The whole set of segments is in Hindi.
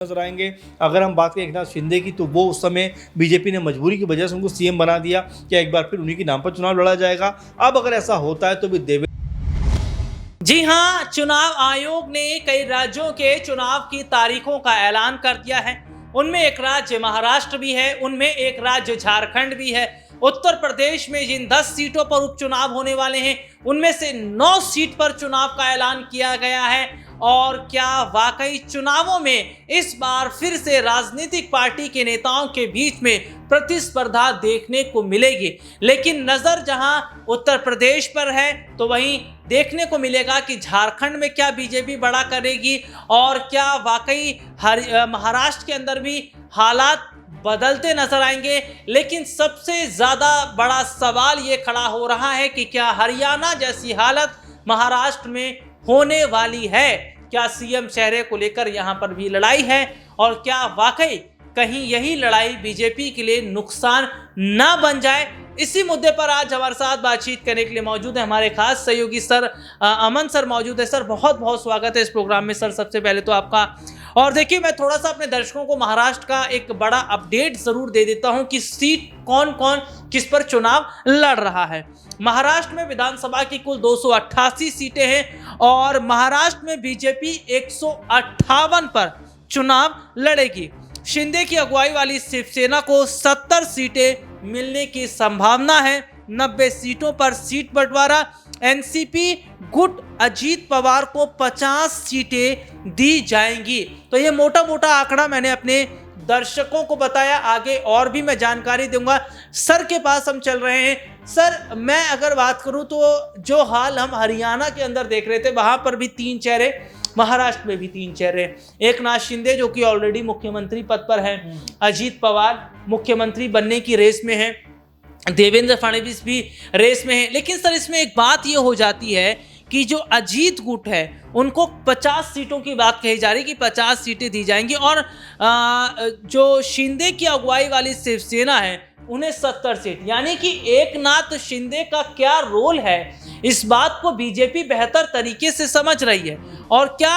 नजर आएंगे। अगर हम बात करें एकनाथ शिंदे की, तो वो उस समय बीजेपी ने मजबूरी की वजह से उनको सीएम बना दिया। क्या एक बार फिर उन्हीं के नाम पर चुनाव लड़ा जाएगा? अब अगर ऐसा होता है तो भी जी हां, चुनाव आयोग ने कई राज्यों के चुनाव की तारीखों का ऐलान कर दिया है। उनमें एक राज्य महाराष्ट्र भी है, उनमें एक राज्य झारखंड भी है। उत्तर प्रदेश में जिन 10 सीटों पर उपचुनाव होने वाले हैं, उनमें से 9 सीट पर चुनाव का ऐलान किया गया है। और क्या वाकई चुनावों में इस बार फिर से राजनीतिक पार्टी के नेताओं के बीच में प्रतिस्पर्धा देखने को मिलेगी? लेकिन नजर जहां उत्तर प्रदेश पर है, तो वहीं देखने को मिलेगा कि झारखंड में क्या बीजेपी बड़ा करेगी और क्या वाकई महाराष्ट्र के अंदर भी हालात बदलते नजर आएंगे। लेकिन सबसे ज्यादा बड़ा सवाल ये खड़ा हो रहा है कि क्या हरियाणा जैसी हालत महाराष्ट्र में होने वाली है? क्या सीएम चेहरे को लेकर यहां पर भी लड़ाई है? और क्या वाकई कहीं यही लड़ाई बीजेपी के लिए नुकसान ना बन जाए? इसी मुद्दे पर आज हमारे साथ बातचीत करने के लिए मौजूद है हमारे खास सहयोगी सर अमन सर मौजूद है। सर बहुत बहुत स्वागत है इस प्रोग्राम में सर, सबसे पहले तो आपका। और देखिए, मैं थोड़ा सा अपने दर्शकों को महाराष्ट्र का एक बड़ा अपडेट जरूर दे देता हूं कि सीट कौन कौन किस पर चुनाव लड़ रहा है। महाराष्ट्र में विधानसभा की कुल 288 सीटें हैं और महाराष्ट्र में बीजेपी 158 पर चुनाव लड़ेगी। शिंदे की अगुवाई वाली शिवसेना को 70 सीटें मिलने की संभावना है। 90 सीटों पर सीट बंटवारा। एनसीपी गुट अजीत पवार को 50 सीटें दी जाएंगी। तो ये मोटा मोटा आंकड़ा मैंने अपने दर्शकों को बताया। आगे और भी मैं जानकारी दूंगा। सर के पास हम चल रहे हैं। सर, मैं अगर बात करूं तो जो हाल हम हरियाणा के अंदर देख रहे थे, वहां पर भी 3 चेहरे, महाराष्ट्र में भी 3 चेहरे। एकनाथ शिंदे जो कि ऑलरेडी मुख्यमंत्री पद पर हैं, अजीत पवार मुख्यमंत्री बनने की रेस में हैं, देवेंद्र फडणवीस भी रेस में हैं। लेकिन सर, इसमें एक बात ये हो जाती है कि जो अजीत गुट है उनको 50 सीटों की बात कही जा रही है कि 50 सीटें दी जाएंगी और जो शिंदे की अगुवाई वाली शिवसेना है उन्हें 70 सीट, यानी कि एकनाथ शिंदे का क्या रोल है, इस बात को बीजेपी बेहतर तरीके से समझ रही है। और क्या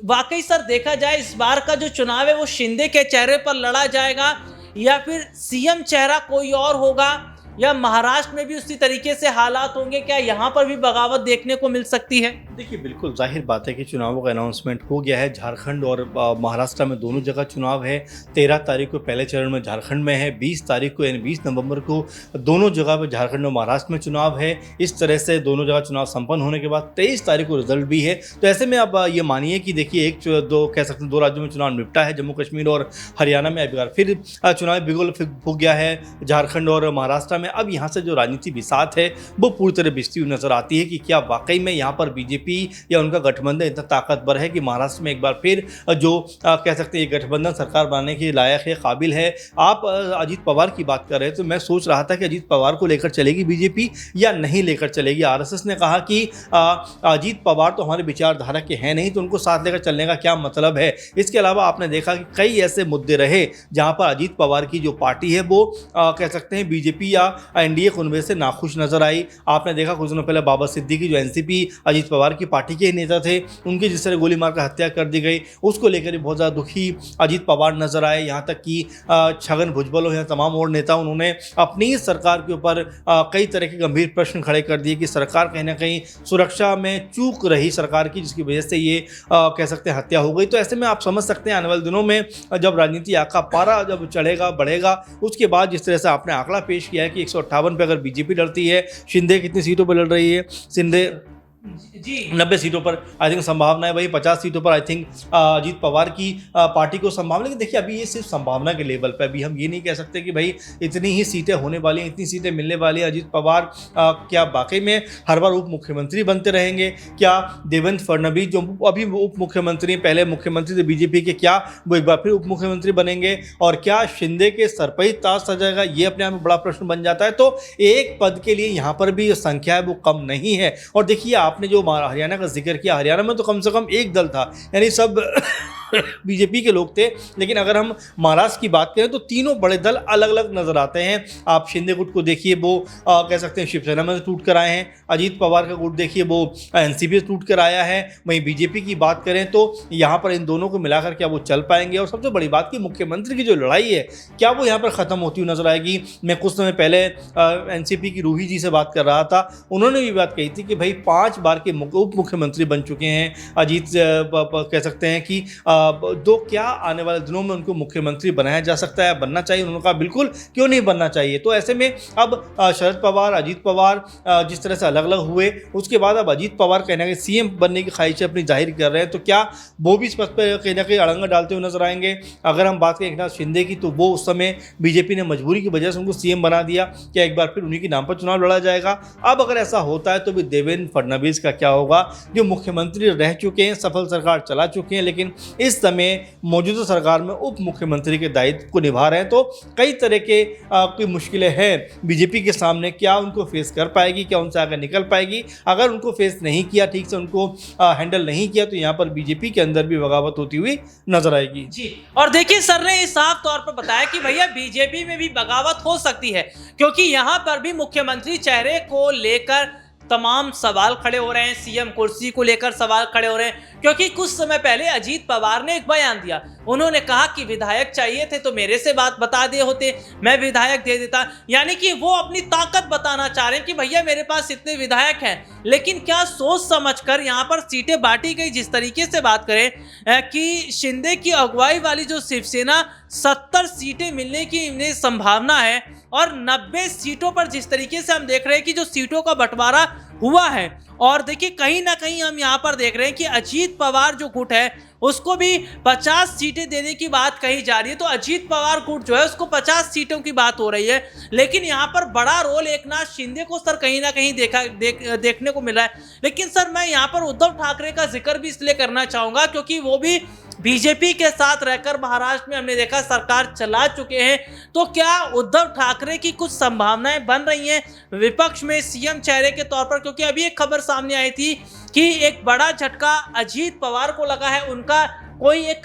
वाकई सर देखा जाए इस बार का जो चुनाव है वो शिंदे के चेहरे पर लड़ा जाएगा या फिर सीएम चेहरा कोई और होगा, या महाराष्ट्र में भी उसी तरीके से हालात होंगे? क्या यहाँ पर भी बगावत देखने को मिल सकती है? देखिए, बिल्कुल जाहिर बात है कि चुनावों का अनाउंसमेंट हो गया है। झारखंड और महाराष्ट्र में दोनों जगह चुनाव है। 13 तारीख को पहले चरण में झारखंड में है, 20 तारीख को यानी 20 नवंबर को दोनों जगह पर झारखंड और महाराष्ट्र में चुनाव है। इस तरह से दोनों जगह चुनाव संपन्न होने के बाद 23 तारीख को रिजल्ट भी है। तो ऐसे में अब ये मानिए कि देखिए, कह सकते हैं 2 राज्यों में चुनाव निपटा है, जम्मू कश्मीर और हरियाणा में। अब फिर चुनावी बिगुल हो गया है झारखंड और महाराष्ट्र में। अब यहाँ से जो राजनीति बिसात है वो पूरी तरह बिछती हुई नजर आती है कि क्या वाकई में यहाँ पर बीजेपी या उनका गठबंधन इतना ताकतवर है कि महाराष्ट्र में एक बार फिर जो कह सकते हैं ये गठबंधन सरकार बनाने के लायक है, काबिल है। आप अजीत पवार की बात कर रहे हैं, तो मैं सोच रहा था कि अजीत पवार को लेकर चलेगी बीजेपी या नहीं लेकर चलेगी। आरएसएस ने कहा कि अजीत पवार तो हमारे विचारधारा के हैं नहीं, तो उनको साथ लेकर चलने का क्या मतलब है। इसके अलावा आपने देखा कि कई ऐसे मुद्दे रहे जहाँ पर अजीत पवार की जो पार्टी है वो कह सकते हैं बीजेपी या एनडीए कांग्रेस से नाखुश नजर आई। आपने देखा कुछ दिनों पहले बाबा सिद्दीकी जो एनसीपी अजीत पवार की पार्टी के नेता थे, उनकी जिस तरह गोली मारकर हत्या कर दी गई, उसको लेकर भी बहुत ज़्यादा दुखी अजीत पवार नजर आए। यहाँ तक कि छगन भुजबल हो या तमाम और नेता, उन्होंने अपनी सरकार के ऊपर कई तरह के गंभीर प्रश्न खड़े कर दिए कि सरकार कहीं ना कहीं सुरक्षा में चूक रही सरकार की, जिसकी वजह से ये कह सकते हैं हत्या हो गई। तो ऐसे में आप समझ सकते हैं आने वाले दिनों में जब राजनीति आका पारा जब चढ़ेगा बढ़ेगा, उसके बाद जिस तरह से आपने आंकड़ा पेश किया है कि 158 पे अगर बीजेपी लड़ती है, शिंदे कितनी सीटों पर लड़ रही है, शिंदे जी 90 सीटों पर आई थिंक संभावना है, वही 50 सीटों पर आई थिंक अजीत पवार की पार्टी को संभावना। लेकिन देखिए, अभी ये सिर्फ संभावना के लेवल पर, अभी हम ये नहीं कह सकते कि भाई इतनी ही सीटें होने वाली हैं, इतनी सीटें मिलने वाली हैं। अजीत पवार क्या वाकई में हर बार उप मुख्यमंत्री बनते रहेंगे? क्या देवेंद्र फडणवीस जो अभी उप मुख्यमंत्री, पहले मुख्यमंत्री थे बीजेपी के, क्या वो एक बार फिर उप मुख्यमंत्री बनेंगे? और क्या शिंदे के सर पर ही ताज सजाएगा? ये अपने आप में बड़ा प्रश्न बन जाता है। तो एक पद के लिए यहाँ पर भी जो संख्या है वो कम नहीं है। और देखिए, आपने जो हरियाणा का जिक्र किया, हरियाणा में तो कम से कम एक दल था, यानी सब बीजेपी के लोग थे। लेकिन अगर हम महाराष्ट्र की बात करें तो तीनों बड़े दल अलग अलग नजर आते हैं। आप शिंदे गुट को देखिए, वो कह सकते हैं शिवसेना में टूट कर आए हैं। अजीत पवार का गुट देखिए, वो एनसीपी से टूट कर आया है। वहीं बीजेपी की बात करें तो यहाँ पर इन दोनों को मिलाकर क्या वो चल पाएंगे? और सबसे बड़ी बात कि मुख्यमंत्री की जो लड़ाई है क्या वो यहाँ पर खत्म होती हुई नजर आएगी? मैं कुछ समय पहले एनसीपी की रूही जी से बात कर रहा था, उन्होंने भी बात कही थी कि भाई 5 बार के उप मुख्यमंत्री बन चुके हैं अजीत, कह सकते हैं कि दो क्या आने वाले दिनों में उनको मुख्यमंत्री बनाया जा सकता है, बनना चाहिए? उन्होंने कहा बिल्कुल, क्यों नहीं बनना चाहिए। तो ऐसे में अब शरद पवार, अजीत पवार जिस तरह से अलग अलग हुए, उसके बाद अब अजीत पवार कहीं ना कहीं सीएम बनने की ख्वाहिशें अपनी जाहिर कर रहे हैं, तो क्या वो भी इस पद पर कहीं ना कहीं अड़ंगा डालते हुए नजर आएंगे? अगर हम बात करें एकनाथ शिंदे की, तो वो उस समय बीजेपी ने मजबूरी की वजह से उनको सीएम बना दिया। क्या एक बार फिर उन्हीं के नाम पर चुनाव लड़ा जाएगा? अब अगर ऐसा होता है तो भी देवेंद्र फडणवीस का क्या होगा, जो मुख्यमंत्री रह चुके हैं, सफल सरकार चला चुके हैं, लेकिन इस समय मौजूदा सरकार में उप मुख्यमंत्री के दायित्व को निभा रहे हैं। तो कई तरह के कोई मुश्किलें हैं बीजेपी के सामने। क्या उनको फेस कर पाएगी? क्या उनसे आगे निकल पाएगी? अगर उनको फेस नहीं किया, ठीक से उनको हैंडल नहीं किया, तो यहाँ पर बीजेपी के अंदर भी बगावत होती हुई नजर आएगी। जी, और देखिए सर ने साफ तौर पर बताया कि भैया बीजेपी में भी बगावत हो सकती है, क्योंकि यहाँ पर भी मुख्यमंत्री चेहरे को लेकर तमाम सवाल खड़े हो रहे हैं, सीएम कुर्सी को लेकर सवाल खड़े हो रहे हैं। क्योंकि कुछ समय पहले अजीत पवार ने एक बयान दिया, उन्होंने कहा कि विधायक चाहिए थे तो मेरे से बात बता दिए होते, मैं विधायक दे देता। यानी कि वो अपनी ताकत बताना चाह रहे हैं कि भैया मेरे पास इतने विधायक हैं। लेकिन क्या सोच समझकर यहाँ पर सीटें बांटी गई? जिस तरीके से बात करें कि शिंदे की अगुवाई वाली जो शिवसेना 70 सीटें मिलने की संभावना है, और 90 सीटों पर जिस तरीके से हम देख रहे हैं कि जो सीटों का बंटवारा हुआ है, और देखिए कहीं ना कहीं हम यहाँ पर देख रहे हैं कि अजीत पवार जो गुट है उसको भी 50 सीटें देने की बात कही जा रही है। तो अजीत पवार गुट जो है उसको 50 सीटों की बात हो रही है, लेकिन यहाँ पर बड़ा रोल एकनाथ शिंदे को सर कहीं ना कहीं देखने को मिला है। लेकिन सर मैं यहाँ पर उद्धव ठाकरे का जिक्र भी इसलिए करना चाहूंगा क्योंकि वो भी बीजेपी के साथ रहकर महाराष्ट्र में हमने देखा सरकार चला चुके हैं। तो क्या उद्धव ठाकरे की कुछ संभावनाएं बन रही हैं विपक्ष में सीएम चेहरे के तौर पर? क्योंकि अभी एक खबर सामने आई थी कि एक बड़ा झटका अजीत पवार को लगा है, उनका कोई एक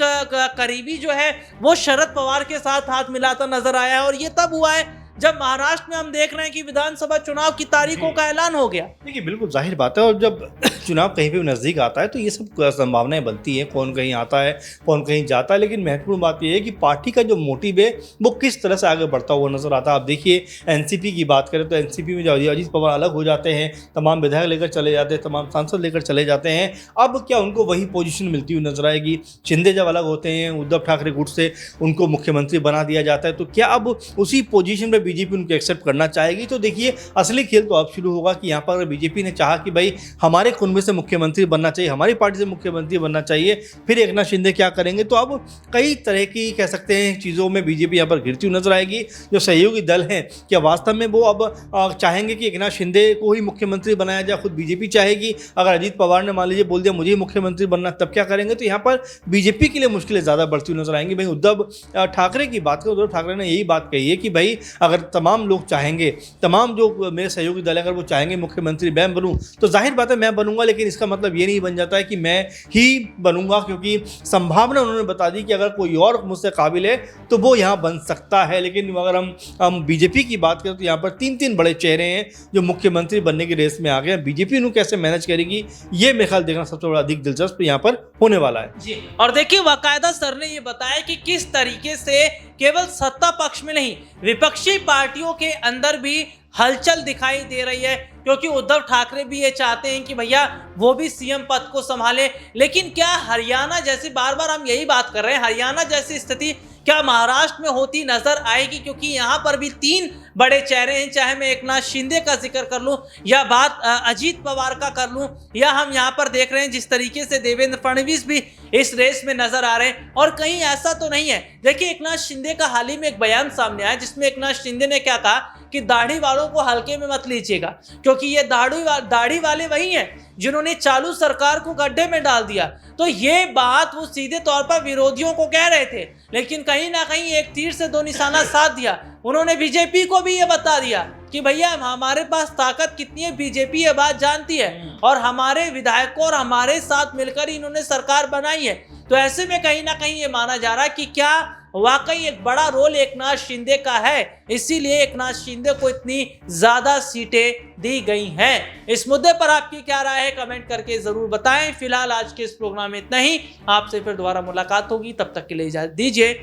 करीबी जो है वो शरद पवार के साथ हाथ मिलाता नजर आया है, और ये तब हुआ है जब महाराष्ट्र में हम देख रहे हैं कि विधानसभा चुनाव की तारीखों का ऐलान हो गया। देखिए बिल्कुल जाहिर बात है, और जब चुनाव कहीं पे भी नज़दीक आता है तो ये सब संभावनाएं बनती हैं, कौन कहीं आता है कौन कहीं जाता है। लेकिन महत्वपूर्ण बात यह है कि पार्टी का जो मोटिव है वो किस तरह से आगे बढ़ता हुआ नजर आता है। आप देखिए एनसीपी की बात करें तो एनसीपी में जो अजीत पवार अलग हो जाते हैं, तमाम विधायक लेकर चले जाते हैं, तमाम सांसद लेकर चले जाते हैं। अब क्या उनको वही पोजीशन मिलती हुई नजर आएगी? शिंदे जब अलग होते हैं उद्धव ठाकरे गुट से, उनको मुख्यमंत्री बना दिया जाता है, तो क्या अब उसी पोजीशन में बीजेपी उनको एक्सेप्ट करना चाहेगी? तो देखिए असली खेल तो अब शुरू होगा कि यहाँ पर बीजेपी ने चाहा कि भाई हमारे कुनबे से मुख्यमंत्री बनना चाहिए, हमारी पार्टी से मुख्यमंत्री बनना चाहिए, फिर एकनाथ शिंदे क्या करेंगे? तो अब कई तरह की कह सकते हैं चीज़ों में बीजेपी यहाँ पर घिरती हुई नजर आएगी। जो सहयोगी दल हैं क्या वास्तव में वो अब चाहेंगे कि एकनाथ शिंदे को ही मुख्यमंत्री बनाया जाए? खुद बीजेपी चाहेगी? अगर अजीत पवार ने मान लीजिए बोल दिया मुझे मुख्यमंत्री बनना, तब क्या करेंगे? तो यहाँ पर बीजेपी के लिए मुश्किलें ज़्यादा बढ़ती हुई नजर आएंगी। भाई उद्धव ठाकरे की बात करें, उद्धव ठाकरे ने यही बात कही है कि भाई अगर तमाम लोग चाहेंगे, तमाम जो मेरे सहयोगी दल अगर वो चाहेंगे मुख्यमंत्री मैं बनूं, तो जाहिर बात है मैं बनूंगा, लेकिन इसका मतलब ये नहीं बन जाता है कि मैं ही बनूंगा, क्योंकि संभावना उन्होंने बता दी कि अगर कोई और मुझसे काबिल है तो वो यहाँ बन सकता है। लेकिन अगर हम बीजेपी की बात करें तो यहाँ पर 3 बड़े चेहरे हैं जो मुख्यमंत्री बनने की रेस में आ गए हैं। बीजेपी इन्हें कैसे मैनेज करेगी, ये मेरे ख्याल देखना सबसे बड़ा अधिक दिलचस्प यहाँ पर होने वाला है। जी, और देखिए बाकायदा सर ने ये बताया कि किस तरीके से केवल सत्ता पक्ष में नहीं, विपक्षी पार्टियों के अंदर भी हलचल दिखाई दे रही है, क्योंकि उद्धव ठाकरे भी ये चाहते हैं कि भैया वो भी सीएम पद को संभाले। लेकिन क्या हरियाणा जैसी, बार बार हम यही बात कर रहे हैं, हरियाणा जैसी स्थिति क्या महाराष्ट्र में होती नजर आएगी? क्योंकि यहाँ पर भी 3 बड़े चेहरे हैं, चाहे मैं एकनाथ शिंदे का जिक्र कर लूं या बात अजीत पवार का कर लूं, या हम यहाँ पर देख रहे हैं जिस तरीके से देवेंद्र फडणवीस भी इस रेस में नजर आ रहे हैं। और कहीं ऐसा तो नहीं है, देखिए एकनाथ शिंदे का हाल ही में एक बयान सामने आया जिसमें एकनाथ शिंदे ने क्या कहा कि दाढ़ी वालों को हल्के में मत लीजिएगा, क्योंकि ये दाढ़ी वाले वही हैं जिन्होंने चालू सरकार को गड्ढे में डाल दिया। तो ये बात वो सीधे तौर पर विरोधियों को कह रहे थे, लेकिन कहीं ना कहीं एक तीर से 2 निशाना साध दिया। उन्होंने बीजेपी को भी ये बता दिया कि भैया हमारे पास ताकत कितनी है, बीजेपी ये बात जानती है, और हमारे विधायकों और हमारे साथ मिलकर इन्होंने सरकार बनाई है। तो ऐसे में कहीं ना कहीं ये माना जा रहा है कि क्या वाकई एक बड़ा रोल एकनाथ शिंदे का है, इसीलिए एकनाथ शिंदे को इतनी ज्यादा सीटें दी गई हैं। इस मुद्दे पर आपकी क्या राय है कमेंट करके जरूर बताएं। फिलहाल आज के इस प्रोग्राम में इतना ही, आपसे फिर दोबारा मुलाकात होगी, तब तक के लिए इजाजत दीजिए।